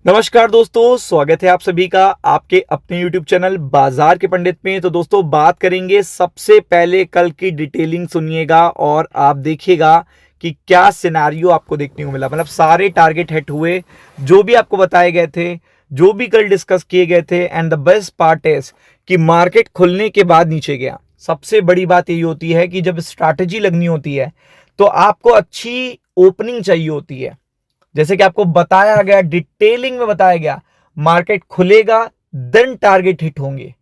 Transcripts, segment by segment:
नमस्कार दोस्तों, स्वागत है आप सभी का आपके अपने YouTube चैनल बाजार के पंडित में। तो दोस्तों बात करेंगे, सबसे पहले कल की डिटेलिंग सुनिएगा और आप देखिएगा कि क्या सिनेरियो आपको देखने को मिला। मतलब सारे टारगेट हिट हुए जो भी आपको बताए गए थे, जो भी कल डिस्कस किए गए थे। And the best part is कि मार्केट खुलने के बाद नीचे गया। सबसे बड़ी बात यही होती है कि जब स्ट्रैटेजी लगनी होती है तो आपको अच्छी ओपनिंग चाहिए होती है। जैसे कि आपको बताया गया, डिटेलिंग में बताया गया, मार्केट खुलेगा देन टारगेट हिट होंगे,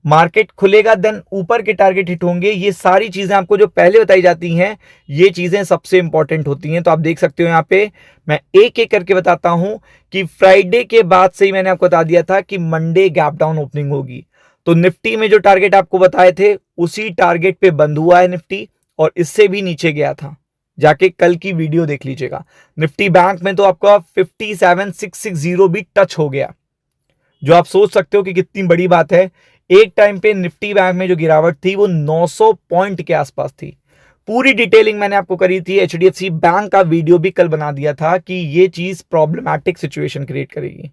मार्केट खुलेगा देन ऊपर के टारगेट हिट होंगे। ये सारी चीजें आपको जो पहले बताई जाती हैं, ये चीजें सबसे इंपॉर्टेंट होती हैं। तो आप देख सकते हो यहां पे मैं एक एक करके बताता हूं कि फ्राइडे के बाद से ही मैंने आपको बता दिया था कि मंडे गैप डाउन ओपनिंग होगी। तो निफ्टी में जो टारगेट आपको बताए थे उसी टारगेट पे बंद हुआ है निफ्टी, और इससे भी नीचे गया था। जाके कल की वीडियो देख लीजिएगा। निफ्टी बैंक में तो आपका 57,660 भी टच हो गया, जो आप सोच सकते हो कि कितनी बड़ी बात है। एक टाइम पे निफ्टी बैंक में जो गिरावट थी वो 900 पॉइंट के आसपास थी। पूरी डिटेलिंग मैंने आपको करी थी, एचडीएफसी बैंक का वीडियो भी कल बना दिया था कि ये चीज प्रॉब्लमैटिक सिचुएशन क्रिएट करेगी।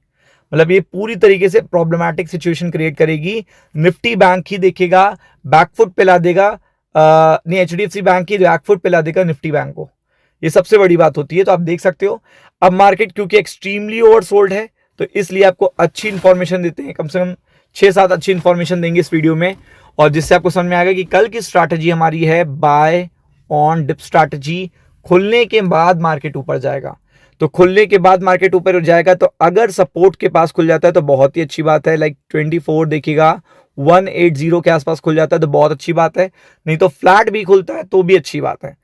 मतलब ये पूरी तरीके से प्रॉब्लमैटिक सिचुएशन क्रिएट करेगी। निफ्टी बैंक ही देखेगा बैकफुट पे ला देगा, नहीं, एचडीएफसी बैंक ही बैकफुट पे ला देगा निफ्टी बैंक को। ये सबसे बड़ी बात होती है। तो आप देख सकते हो अब मार्केट क्योंकि एक्सट्रीमली ओवरसोल्ड है, तो इसलिए आपको अच्छी इंफॉर्मेशन देते हैं। कम से कम 6-7 अच्छी इंफॉर्मेशन देंगे इस वीडियो में, और जिससे आपको समझ में आएगा कि कल की स्ट्रैटेजी हमारी है बाय ऑन डिप स्ट्रैटेजी। खुलने के बाद मार्केट ऊपर जाएगा, तो खुलने के बाद मार्केट ऊपर जाएगा तो अगर सपोर्ट के पास खुल जाता है तो बहुत ही अच्छी बात है। लाइक 24 देखिएगा 180 के आसपास खुल जाता है तो बहुत अच्छी बात है, नहीं तो फ्लैट भी खुलता है तो भी अच्छी बात है।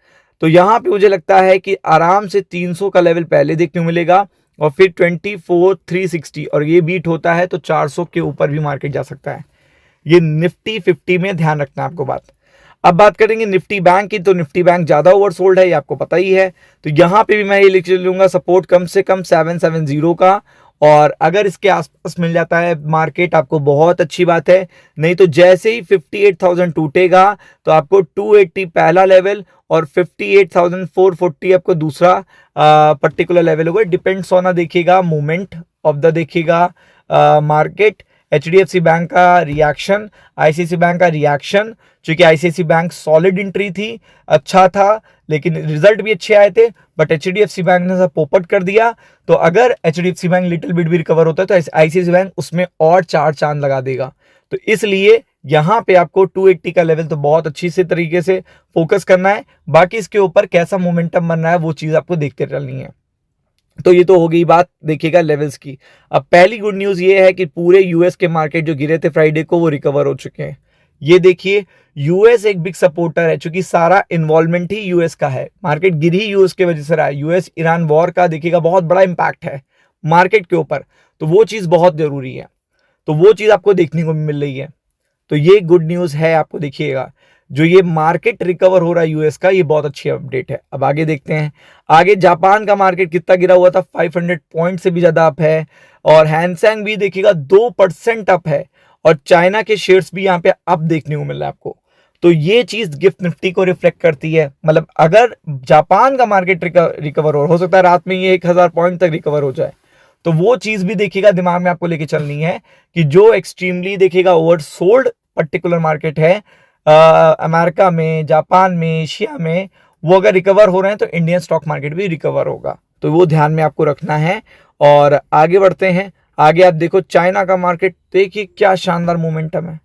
तो यहां पे मुझे लगता है कि आराम से 300 का लेवल पहले देखने को मिलेगा, और फिर 24,360, और ये बीट होता है तो 400 के ऊपर भी मार्केट जा सकता है। ये निफ्टी 50 में ध्यान रखना है आपको बात। अब बात करेंगे निफ्टी बैंक की, तो निफ्टी बैंक ज्यादा ओवरसोल्ड है, ये आपको पता ही है। तो यहां पे भी मैं ये लिख लूंगा सपोर्ट कम से कम 770 का, और अगर इसके आसपास मिल जाता है मार्केट आपको बहुत अच्छी बात है। नहीं तो जैसे ही 58,000 टूटेगा तो आपको 280 पहला लेवल और 58,440 आपको दूसरा पर्टिकुलर लेवल होगा। डिपेंड्स ऑन देखिएगा मूवमेंट ऑफ द देखिएगा मार्केट, एचडीएफसी बैंक का रिएक्शन, आईसीआईसी बैंक का रिएक्शन। क्योंकि आईसीआईसी बैंक सॉलिड एंट्री थी, अच्छा था, लेकिन रिजल्ट भी अच्छे आए थे, बट एचडीएफसी बैंक ने सब पोपट कर दिया। तो अगर एचडीएफसी बैंक लिटिल बिट भी रिकवर होता है तो आईसीआईसी बैंक उसमें और 4 चांद लगा देगा। तो इसलिए यहां पे आपको 280 का लेवल तो बहुत अच्छी से तरीके से फोकस करना है। बाकी इसके ऊपर कैसा मोमेंटम बन रहा है वो चीज आपको देखते चलनी है। तो ये तो हो गई बात देखिएगा लेवल्स की। अब पहली गुड न्यूज ये है कि पूरे यूएस के मार्केट जो गिरे थे फ्राइडे को वो रिकवर हो चुके हैं। ये देखिए, यूएस एक बिग सपोर्टर है, क्योंकि सारा इन्वॉल्वमेंट ही यूएस का है। मार्केट गिर ही यूएस की वजह से रहा है। यूएस ईरान वॉर का देखिएगा बहुत बड़ा इंपैक्ट है मार्केट के ऊपर, तो वो चीज बहुत जरूरी है। तो वो चीज आपको देखने को मिल रही है, तो ये गुड न्यूज है। आपको देखिएगा जो ये मार्केट रिकवर हो रहा है यूएस का, ये बहुत अच्छी अपडेट है। अब आगे देखते हैं। आगे जापान का मार्केट कितना गिरा हुआ था, 500 पॉइंट से भी ज्यादा अप है, और हैंसेंग भी देखिएगा 2% अप है, और चाइना के शेयर्स भी यहाँ पे अप देखने को मिल रहा है आपको। तो ये चीज गिफ्ट निफ्टी को रिफ्लेक्ट करती है। मतलब अगर जापान का मार्केट रिकवर हो सकता है रात में ये 1000 पॉइंट तक रिकवर हो जाए, तो वो चीज भी देखिएगा दिमाग में आपको लेके चलनी है कि जो एक्सट्रीमली देखिएगा ओवरसोल्ड पर्टिकुलर मार्केट है अमेरिका में, जापान में, एशिया में, वो अगर रिकवर हो रहे हैं तो इंडियन स्टॉक मार्केट भी रिकवर होगा। तो वो ध्यान में आपको रखना है। और आगे बढ़ते हैं। आगे आप देखो चाइना का मार्केट, देखिए क्या शानदार मोमेंटम है,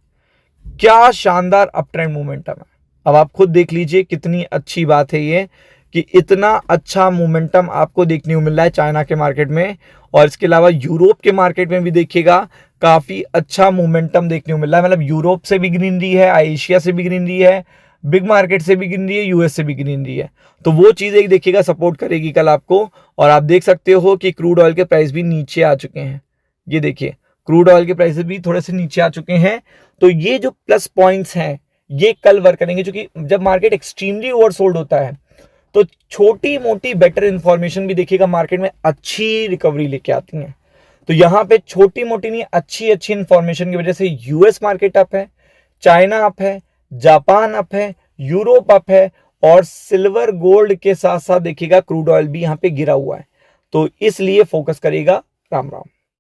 क्या शानदार अप ट्रेंड मोमेंटम है। अब आप खुद देख लीजिए कितनी अच्छी बात है ये कि इतना अच्छा मोमेंटम आपको देखने को मिल रहा है चाइना के मार्केट में। और इसके अलावा यूरोप के मार्केट में भी देखिएगा काफी अच्छा मोमेंटम देखने को मिल रहा है। मतलब यूरोप से भी ग्रीनरी है, एशिया से भी ग्रीनरी है, बिग मार्केट से भी ग्रीनरी है, यूएस से भी ग्रीनरी है। तो वो चीज एक देखिएगा सपोर्ट करेगी कल आपको। और आप देख सकते हो कि क्रूड ऑयल के प्राइस भी नीचे आ चुके हैं। ये देखिए क्रूड ऑयल के प्राइस भी थोड़े से नीचे आ चुके हैं। तो ये जो प्लस पॉइंट्स हैं ये कल वर्क करेंगे, क्योंकि जब मार्केट एक्सट्रीमली ओवरसोल्ड होता है तो छोटी मोटी बेटर इंफॉर्मेशन भी देखिएगा मार्केट में अच्छी रिकवरी लेके आती है। तो यहां पे छोटी मोटी नहीं, अच्छी अच्छी इंफॉर्मेशन की वजह से यूएस मार्केट अप है, चाइना अप है, जापान अप है, यूरोप अप है, और सिल्वर गोल्ड के साथ साथ देखिएगा क्रूड ऑयल भी यहां पे गिरा हुआ है। तो इसलिए फोकस करेगा राम राम।